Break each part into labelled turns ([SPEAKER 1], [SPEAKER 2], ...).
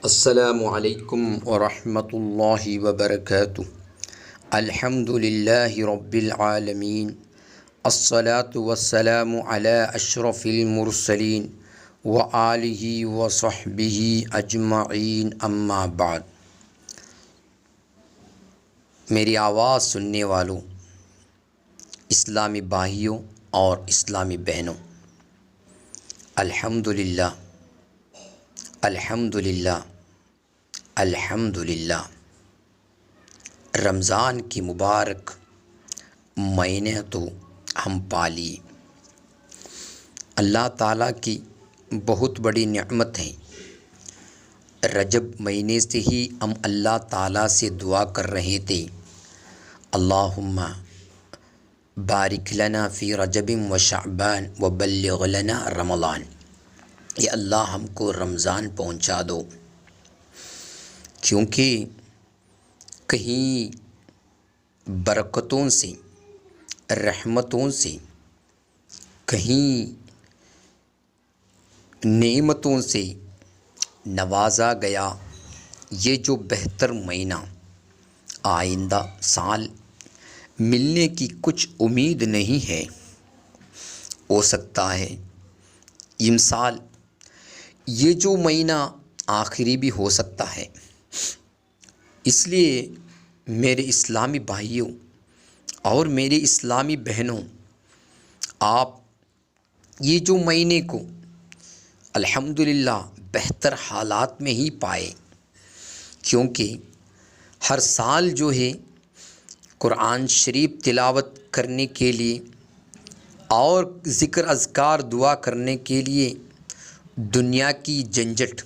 [SPEAKER 1] السلام علیکم ورحمۃ اللہ وبرکاتہ۔ الحمد للہ رب العالمین، الصلاۃ والسلام علی اشرف المرسلین وآلہ وصحبہ اجمعین، اما بعد۔ میری آواز سننے والوں اسلامی بھائیوں اور اسلامی بہنوں، الحمد للہ الحمد للہ الحمد للہ، رمضان کی مبارک مہینے تو ہم پا لیے۔ اللہ تعالیٰ کی بہت بڑی نعمت ہے۔ رجب مہینے سے ہی ہم اللہ تعالیٰ سے دعا کر رہے تھے، اللہم بارک لنا فی رجب و شعبان و بلغ لنا رمضان۔ اے اللہ ہم کو رمضان پہنچا دو، کیونکہ کہیں برکتوں سے، رحمتوں سے، کہیں نعمتوں سے نوازا گیا یہ جو بہتر مہینہ آئندہ سال ملنے کی کچھ امید نہیں ہے۔ ہو سکتا ہے اس سال یہ جو مہینہ آخری بھی ہو سکتا ہے۔ اس لیے میرے اسلامی بھائیوں اور میرے اسلامی بہنوں، آپ یہ جو مہینے کو الحمدللہ بہتر حالات میں ہی پائے، کیونکہ ہر سال جو ہے قرآن شریف تلاوت کرنے کے لیے اور ذکر اذکار دعا کرنے کے لیے دنیا کی جھنجھٹ،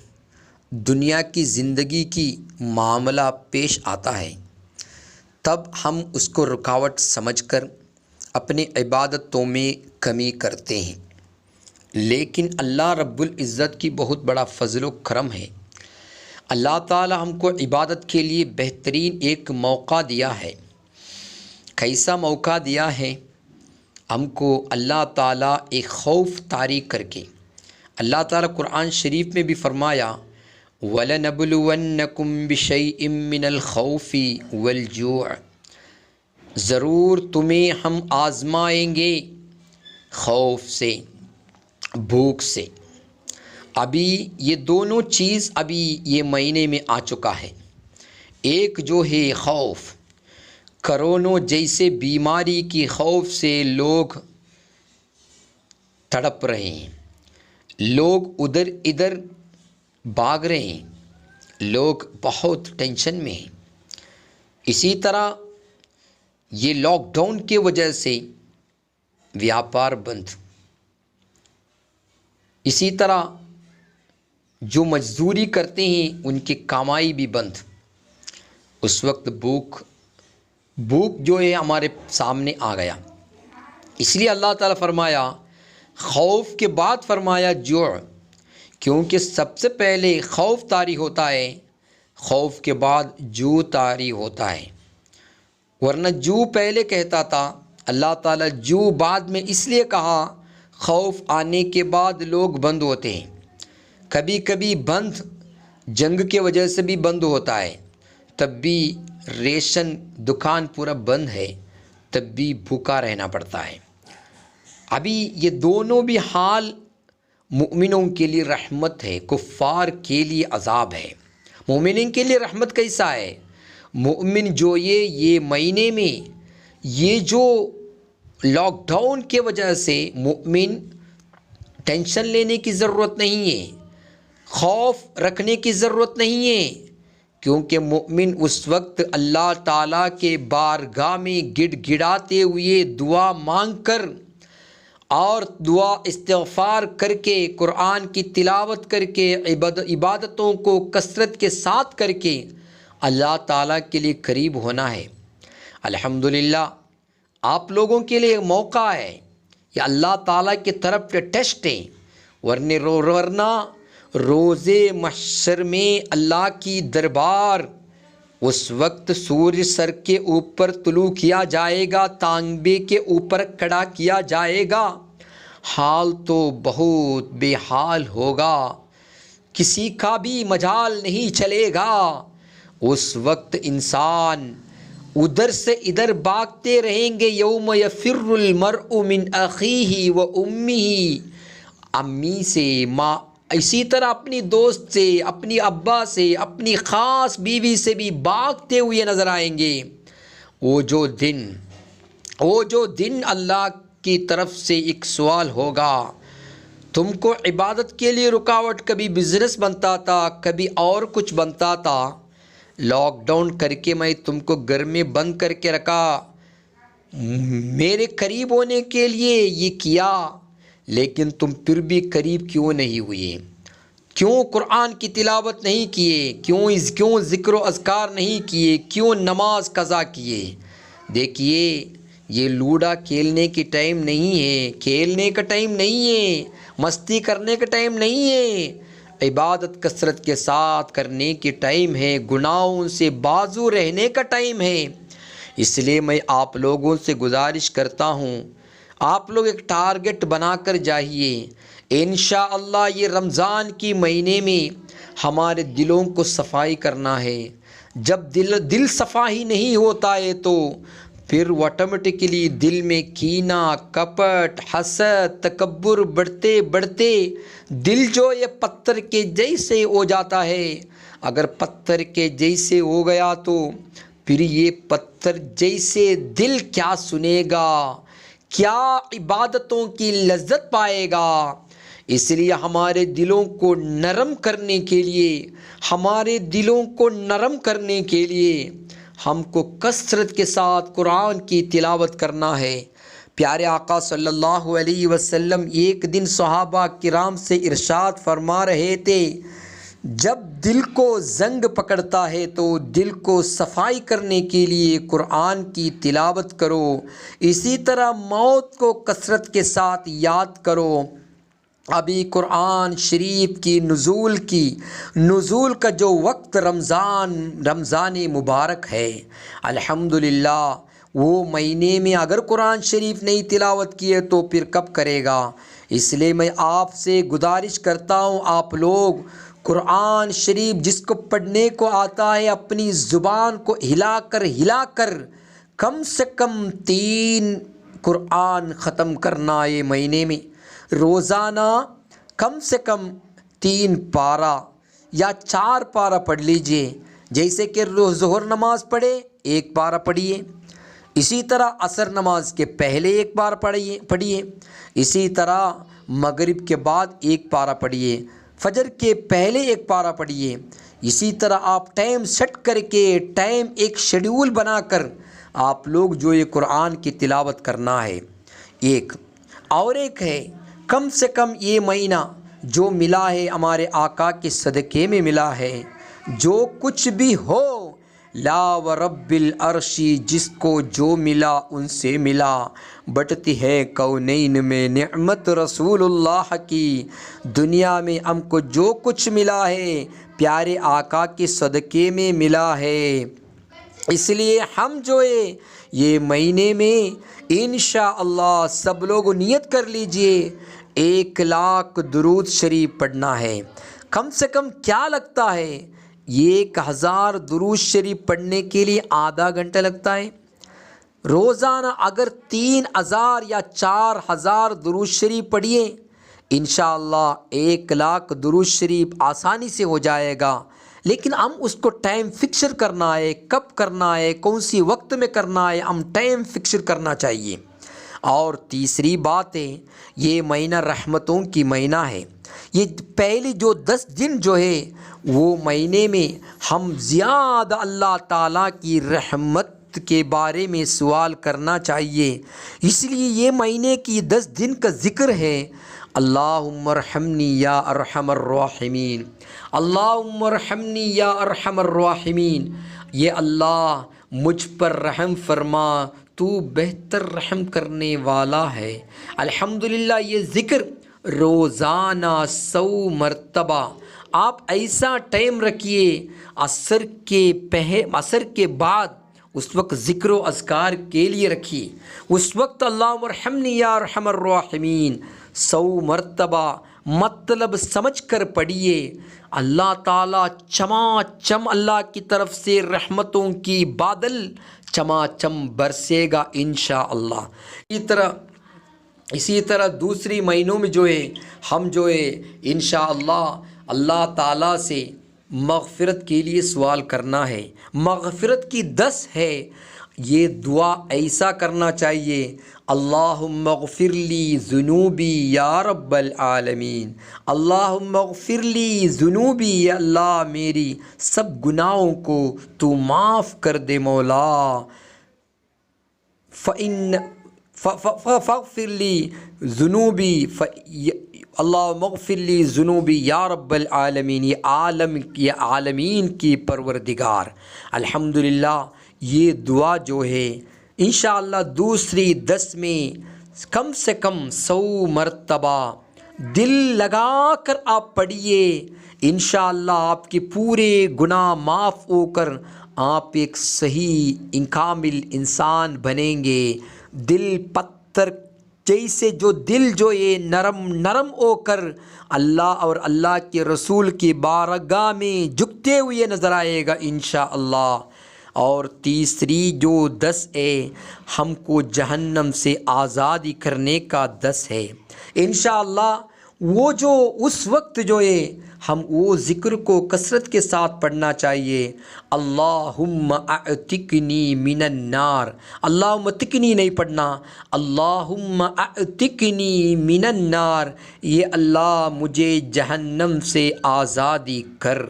[SPEAKER 1] دنیا کی زندگی کی معاملہ پیش آتا ہے، تب ہم اس کو رکاوٹ سمجھ کر اپنے عبادتوں میں کمی کرتے ہیں۔ لیکن اللہ رب العزت کی بہت بڑا فضل و کرم ہے۔ اللہ تعالی ہم کو عبادت کے لیے بہترین ایک موقع دیا ہے۔ کیسا موقع دیا ہے؟ ہم کو اللہ تعالیٰ ایک خوف طاری کر کے، اللہ تعالیٰ قرآن شریف میں بھی فرمایا، وَلَنَبْلُوَنَّكُمْ بِشَيْءٍ مِّنَ الْخَوْفِ وَالْجُوعِ، ضرور تمہیں ہم آزمائیں گے خوف سے، بھوک سے۔ ابھی یہ دونوں چیز ابھی یہ مہینے میں آ چکا ہے۔ ایک جو ہے خوف، کرونا جیسے بیماری کی خوف سے لوگ تڑپ رہے ہیں، لوگ ادھر ادھر بھاگ رہے ہیں، لوگ بہت ٹینشن میں ہیں۔ اسی طرح یہ لاک ڈاؤن کی وجہ سے ویاپار بند، اسی طرح جو مزدوری کرتے ہیں ان کی کمائی بھی بند۔ اس وقت بھوک جو ہے ہمارے سامنے آ گیا۔ اس لیے اللہ تعالیٰ فرمایا، خوف کے بعد فرمایا جوع، کیونکہ سب سے پہلے خوف طاری ہوتا ہے، خوف کے بعد جو طاری ہوتا ہے۔ ورنہ جو پہلے کہتا تھا، اللہ تعالیٰ جو بعد میں اس لیے کہا، خوف آنے کے بعد لوگ بند ہوتے ہیں۔ کبھی کبھی بند جنگ کی وجہ سے بھی بند ہوتا ہے، تب بھی ریشن دکان پورا بند ہے، تب بھی بھوکا رہنا پڑتا ہے۔ ابھی یہ دونوں بھی حال مومنوں کے لیے رحمت ہے، کفار کے لیے عذاب ہے۔ مومنین کے لیے رحمت کیسا ہے؟ مومن جو یہ مہینے میں یہ جو لاک ڈاؤن کی وجہ سے مومن ٹینشن لینے کی ضرورت نہیں ہے، خوف رکھنے کی ضرورت نہیں ہے، کیونکہ مومن اس وقت اللہ تعالیٰ کے بارگاہ میں گڑ گڑاتے ہوئے دعا مانگ کر اور دعا استغفار کر کے، قرآن کی تلاوت کر کے، عبادتوں کو کثرت کے ساتھ کر کے اللہ تعالیٰ کے لیے قریب ہونا ہے۔ الحمدللہ آپ لوگوں کے لیے موقع ہے، یہ اللہ تعالیٰ کی طرف سے ٹیسٹ ہے۔ ورنہ روز محشر میں اللہ کی دربار اس وقت سورج سر کے اوپر طلوع کیا جائے گا، تانبے کے اوپر کھڑا کیا جائے گا، حال تو بہت بے حال ہوگا کسی کا بھی مجال نہیں چلے گا۔ اس وقت انسان ادھر سے ادھر بھاگتے رہیں گے۔ یوم یفر المرء من اخیہ و امہ، امی سے، ماں، اسی طرح اپنی دوست سے، اپنی ابا سے، اپنی خاص بیوی سے بھی بھاگتے ہوئے نظر آئیں گے۔ وہ جو دن اللہ کی طرف سے ایک سوال ہوگا، تم کو عبادت کے لیے رکاوٹ، کبھی بزنس بنتا تھا، کبھی اور کچھ بنتا تھا، لاک ڈاؤن کر کے میں تم کو گھر میں بند کر کے رکھا، میرے قریب ہونے کے لیے یہ کیا، لیکن تم پھر بھی قریب کیوں نہیں ہوئے؟ کیوں قرآن کی تلاوت نہیں کیے؟ کیوں ذکر و اذکار نہیں کیے؟ کیوں نماز قضا کیے؟ دیکھیے، یہ لوڈا کھیلنے کی ٹائم نہیں ہے، کھیلنے کا ٹائم نہیں ہے، مستی کرنے کا ٹائم نہیں ہے، عبادت کثرت کے ساتھ کرنے کی ٹائم ہے، گناہوں سے بازو رہنے کا ٹائم ہے۔ اس لیے میں آپ لوگوں سے گزارش کرتا ہوں، آپ لوگ ایک ٹارگٹ بنا کر جائیے۔ انشاءاللہ یہ رمضان کی مہینے میں ہمارے دلوں کو صفائی کرنا ہے۔ جب دل صفائی نہیں ہوتا ہے تو پھر آٹومیٹکلی دل میں کینہ، کپٹ، حسد، تکبر بڑھتے بڑھتے دل جو یہ پتھر کے جیسے ہو جاتا ہے۔ اگر پتھر کے جیسے ہو گیا تو پھر یہ پتھر جیسے دل کیا سنے گا، کیا عبادتوں کی لذت پائے گا؟ اس لیے ہمارے دلوں کو نرم کرنے کے لیے ہم کو کثرت کے ساتھ قرآن کی تلاوت کرنا ہے۔ پیارے آقا صلی اللہ علیہ وسلم ایک دن صحابہ کرام سے ارشاد فرما رہے تھے، جب دل کو زنگ پکڑتا ہے تو دل کو صفائی کرنے کے لیے قرآن کی تلاوت کرو، اسی طرح موت کو کثرت کے ساتھ یاد کرو۔ ابھی قرآن شریف کی نزول کا جو وقت رمضان مبارک ہے، الحمدللہ وہ مہینے میں اگر قرآن شریف نہیں تلاوت کیے تو پھر کب کرے گا؟ اس لیے میں آپ سے گزارش کرتا ہوں، آپ لوگ قرآن شریف جس کو پڑھنے کو آتا ہے اپنی زبان کو ہلا کر کم سے کم 3 قرآن ختم کرنا ہے مہینے میں۔ روزانہ کم سے کم 3 پارہ یا 4 پارہ پڑھ لیجئے۔ جیسے کہ ظہر نماز پڑھے 1 پارہ پڑھیے، اسی طرح عصر نماز کے پہلے 1 پارہ پڑھیے، اسی طرح مغرب کے بعد 1 پارہ پڑھیے، فجر کے پہلے 1 پارہ پڑھیے۔ اسی طرح آپ ٹائم سیٹ کر کے ایک شیڈیول بنا کر آپ لوگ جو یہ قرآن کی تلاوت کرنا ہے۔ ایک ہے کم سے کم یہ مہینہ جو ملا ہے ہمارے آقا کے صدقے میں ملا ہے، جو کچھ بھی ہو لا ورب العرش، جس کو جو ملا ان سے ملا، بٹتی ہے کونین میں نعمت رسول اللہ کی، دنیا میں ہم کو جو کچھ ملا ہے پیارے آقا کے صدقے میں ملا ہے۔ اس لیے ہم جو ہے یہ مہینے میں انشاءاللہ سب لوگ نیت کر لیجئے 1 لاکھ درود شریف پڑھنا ہے۔ کم سے کم کیا لگتا ہے؟ 1000 درود شریف پڑھنے کے لیے آدھا گھنٹہ لگتا ہے۔ روزانہ اگر 3000 یا 4000 درود شریف پڑھیے، انشاءاللہ 1 لاکھ درود شریف آسانی سے ہو جائے گا۔ لیکن ہم اس کو ٹائم فکسر کرنا ہے، کب کرنا ہے، کون سی وقت میں کرنا ہے، ہم ٹائم فکسر کرنا چاہیے۔ اور تیسری بات ہے، یہ مہینہ رحمتوں کی مہینہ ہے۔ یہ پہلی جو 10 دن جو ہے وہ مہینے میں ہم زیادہ اللہ تعالیٰ کی رحمت کے بارے میں سوال کرنا چاہیے۔ اس لیے یہ مہینے کی 10 دن کا ذکر ہے، اللہم ارحمنی یا ارحم الراحمین، اللہم ارحمنی یا ارحم الراحمین، یہ اللہ مجھ پر رحم فرما، تو بہتر رحم کرنے والا ہے۔ الحمدللہ یہ ذکر روزانہ 100 مرتبہ آپ ایسا ٹائم رکھیے، عصر کے بعد اس وقت ذکر و اذکار کے لیے رکھیے، اس وقت اللہم ارحمنی یا ارحم الراحمین 100 مرتبہ مطلب سمجھ کر پڑھیے۔ اللہ تعالیٰ چما چم اللہ کی طرف سے رحمتوں کی بادل چما چم برسے گا انشاءاللہ۔ اسی طرح دوسری مہینوں میں جو ہے ہم جو ہے انشاءاللہ اللہ تعالیٰ سے مغفرت کے لیے سوال کرنا ہے۔ مغفرت کی 10 ہے، یہ دعا ایسا کرنا چاہیے، اللہم اغفر لی ذنوبی یا رب العالمین، اللہم اغفر لی ذنوبی، یا اللہ میری سب گناہوں کو تو معاف کر دے مولا، فاغفر لی ذنوبی، اللہم اغفر لی ذنوبی یا رب العالمین، یہ عالمین کی پروردگار۔ الحمدللہ یہ دعا جو ہے انشاءاللہ دوسری 10 میں کم سے کم 100 مرتبہ دل لگا کر آپ پڑھیے، انشاءاللہ آپ کے پورے گناہ معاف ہو کر آپ ایک صحیح کامل انسان بنیں گے۔ دل پتھر جیسے جو دل جو یہ نرم ہو کر اللہ اور اللہ کے رسول کی بارگاہ میں جھکتے ہوئے نظر آئے گا انشاءاللہ۔ اور تیسری جو 10 ہے ہم کو جہنم سے آزادی کرنے کا 10 ہے انشاءاللہ۔ وہ جو اس وقت جو ہے ہم وہ ذکر کو کثرت کے ساتھ پڑھنا چاہیے، اللہم اعتقنی من النار، اللہم اعتقنی نہیں پڑھنا، اللہم اعتقنی من النار، یہ اللہ مجھے جہنم سے آزادی کر،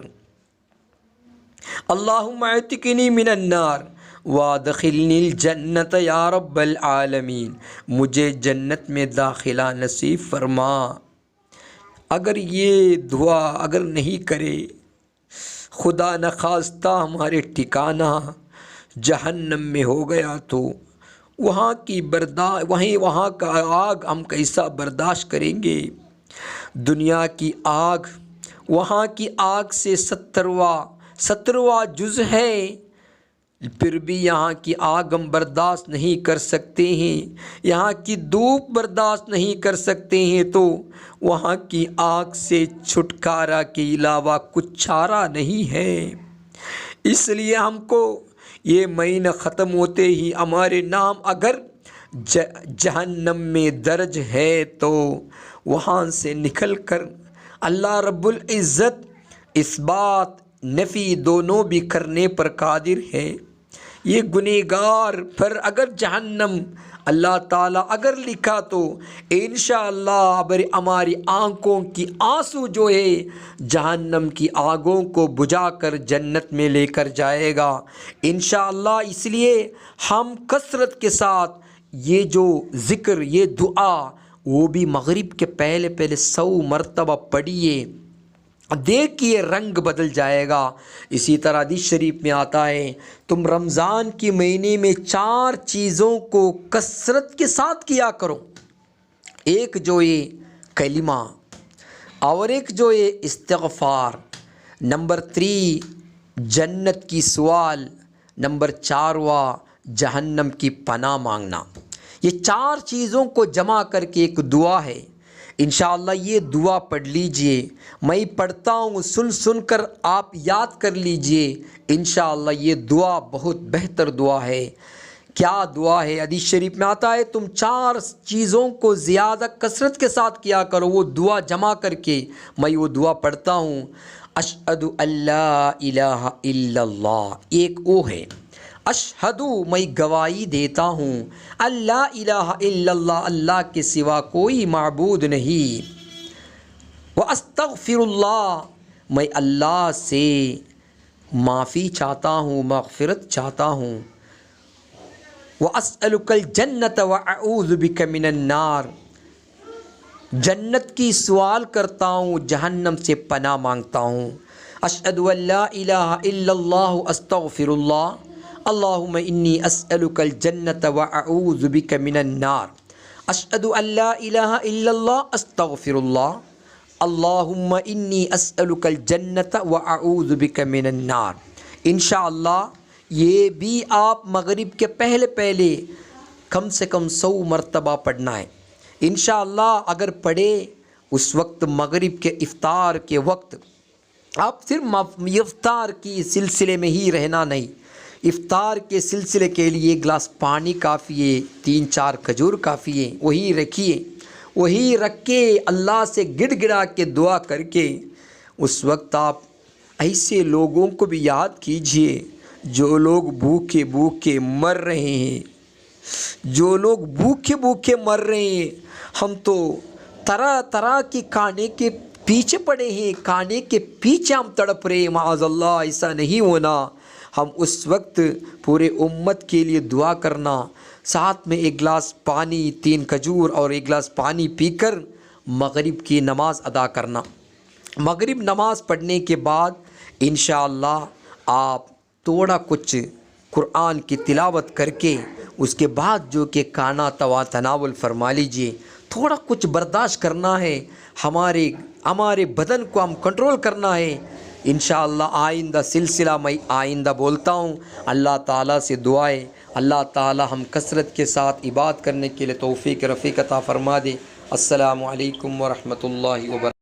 [SPEAKER 1] اللہم اعتقنی من النار وادخلنی الجنت یا رب العالمین، مجھے جنت میں داخلہ نصیب فرما۔ اگر یہ دعا اگر نہیں کرے، خدا نخواستہ ہمارے ٹھکانہ جہنم میں ہو گیا تو وہاں کا آگ ہم کیسا برداشت کریں گے؟ دنیا کی آگ، وہاں کی آگ سے 17واں جز ہے، پھر بھی یہاں کی آگ ہم برداشت نہیں کر سکتے ہیں، یہاں کی دھوپ برداشت نہیں کر سکتے ہیں، تو وہاں کی آگ سے چھٹکارا کے علاوہ کچھ چارہ نہیں ہے۔ اس لیے ہم کو یہ مہینہ ختم ہوتے ہی ہمارے نام اگر جہنم میں درج ہے تو وہاں سے نکل کر اللہ رب العزت اس بات نفی دونوں بھی کرنے پر قادر ہے۔ یہ گنہگار پر اگر جہنم اللہ تعالیٰ اگر لکھا تو انشاءاللہ ہماری آنکھوں کی آنسو جو ہے جہنم کی آگوں کو بجھا کر جنت میں لے کر جائے گا انشاءاللہ۔ اس لیے ہم کثرت کے ساتھ یہ جو ذکر، یہ دعا، وہ بھی مغرب کے پہلے 100 مرتبہ پڑھیے، دیکھیے رنگ بدل جائے گا۔ اسی طرح حدیث شریف میں آتا ہے تم رمضان کی مہینے میں 4 چیزوں کو کثرت کے ساتھ کیا کرو، ایک جو یہ کلمہ، اور ایک جو یہ استغفار، نمبر 3 جنت کی سوال، نمبر 4واں جہنم کی پناہ مانگنا۔ یہ 4 چیزوں کو جمع کر کے ایک دعا ہے انشاءاللہ، یہ دعا پڑھ لیجئے، میں پڑھتا ہوں سن کر آپ یاد کر لیجئے انشاءاللہ۔ یہ دعا بہت بہتر دعا ہے۔ کیا دعا ہے؟ حدیث شریف میں آتا ہے تم 4 چیزوں کو زیادہ کثرت کے ساتھ کیا کرو، وہ دعا جمع کر کے میں وہ دعا پڑھتا ہوں۔ اشہد ان لا الہ الا اللہ، ایک وہ ہے، اشہدو میں گواہی دیتا ہوں، اللہ الہ الا اللہ، اللہ کے سوا کوئی معبود نہیں، واستغفر اللہ، میں اللہ سے معافی چاہتا ہوں، مغفرت چاہتا ہوں، واسألک الجنت واعوذ بک من النار، جنت کی سوال کرتا ہوں، جہنم سے پناہ مانگتا ہوں۔ اشہد ان لا الہ الا اللہ استغفر اللہ، اللہم انی اسألک الجنت واعوذ بک من النار، اشہد ان لا الہ الا اللہ استغفر اللہ، اللہم انی اسألک الجنت واعوذ بک من النار۔ انشاءاللہ یہ بھی آپ مغرب کے پہلے کم سے کم 100 مرتبہ پڑھنا ہے انشاءاللہ۔ اگر پڑھے اس وقت مغرب کے افطار کے وقت آپ صرف افطار کی سلسلے میں ہی رہنا نہیں، افطار کے سلسلے کے لیے ایک گلاس پانی کافی ہے، 3-4 کھجور کافی ہے، وہی رکھیے، وہی رکھ کے اللہ سے گڑ گڑا کے دعا کر کے اس وقت آپ ایسے لوگوں کو بھی یاد کیجئے جو لوگ بھوکے بھوکے مر رہے ہیں، جو لوگ بھوکے بھوکے مر رہے ہیں۔ ہم تو طرح طرح کے کھانے کے پیچھے پڑے ہیں، کھانے کے پیچھے ہم تڑپ رہے ہیں، معاذ اللہ ایسا نہیں ہونا۔ ہم اس وقت پورے امت کے لیے دعا کرنا، ساتھ میں ایک گلاس پانی، 3 کھجور اور ایک گلاس پانی پی کر مغرب کی نماز ادا کرنا۔ مغرب نماز پڑھنے کے بعد انشاءاللہ آپ تھوڑا کچھ قرآن کی تلاوت کر کے اس کے بعد جو کہ کھانا تناول فرما لیجئے۔ تھوڑا کچھ برداشت کرنا ہے، ہمارے بدن کو ہم کنٹرول کرنا ہے۔ انشاءاللہ آئندہ سلسلہ میں آئندہ بولتا ہوں۔ اللہ تعالیٰ سے دعائیں اللہ تعالیٰ ہم کثرت کے ساتھ عبادت کرنے کے لیے توفیق رفیق عطا فرما دے۔ السلام علیکم ورحمۃ اللہ وبرکاتہ۔